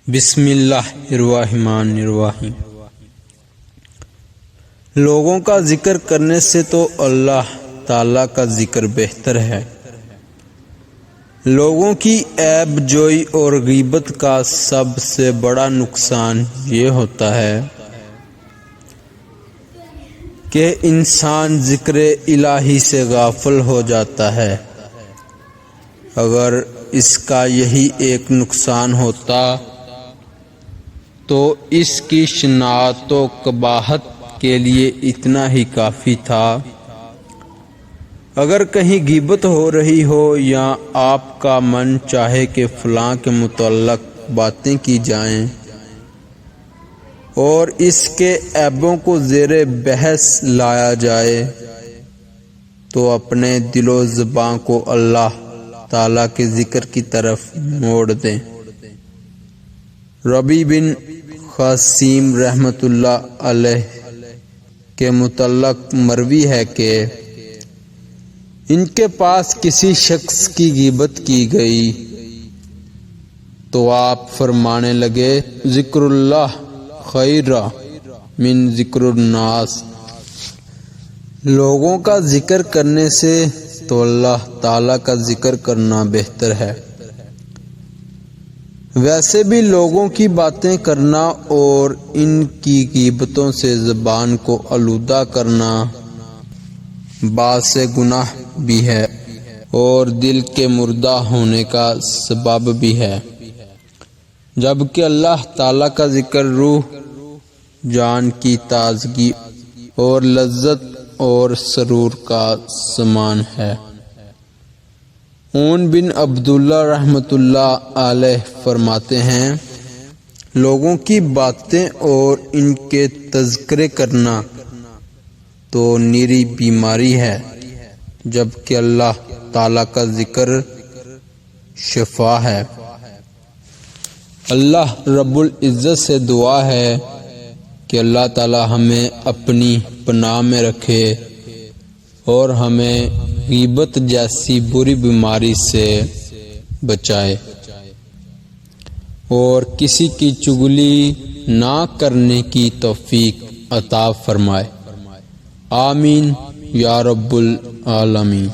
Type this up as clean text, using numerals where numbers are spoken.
بسم اللہ الرحمن الرحیم۔ لوگوں کا ذکر کرنے سے تو اللہ تعالیٰ کا ذکر بہتر ہے۔ لوگوں کی عیب جوئی اور غیبت کا سب سے بڑا نقصان یہ ہوتا ہے کہ انسان ذکر الہی سے غافل ہو جاتا ہے۔ اگر اس کا یہی ایک نقصان ہوتا تو اس کی شناعت و قباحت کے لیے اتنا ہی کافی تھا۔ اگر کہیں غیبت ہو رہی ہو یا آپ کا من چاہے کہ فلاں کے متعلق باتیں کی جائیں اور اس کے عیبوں کو زیر بحث لایا جائے تو اپنے دل و زبان کو اللہ تعالیٰ کے ذکر کی طرف موڑ دیں۔ ربیع بن قاسم رحمۃ اللہ علیہ کے متعلق مروی ہے کہ ان کے پاس کسی شخص کی غیبت کی گئی تو آپ فرمانے لگے، ذکر اللہ خیر من ذکر الناس۔ لوگوں کا ذکر کرنے سے تو اللہ تعالیٰ کا ذکر کرنا بہتر ہے۔ ویسے بھی لوگوں کی باتیں کرنا اور ان کی غیبتوں سے زبان کو آلودہ کرنا باعث گناہ بھی ہے اور دل کے مردہ ہونے کا سبب بھی ہے، جبکہ اللہ تعالیٰ کا ذکر روح جان کی تازگی اور لذت اور سرور کا سامان ہے۔ اون بن عبداللہ رحمۃ اللہ علیہ فرماتے ہیں، لوگوں کی باتیں اور ان کے تذکرے کرنا تو نیری بیماری ہے، جبکہ اللہ تعالیٰ کا ذکر شفا ہے۔ اللہ رب العزت سے دعا ہے کہ اللہ تعالیٰ ہمیں اپنی پناہ میں رکھے اور ہمیں غیبت جیسی بری بیماری سے بچائے اور کسی کی چغلی نہ کرنے کی توفیق عطا فرمائے۔ آمین یا رب العالمین۔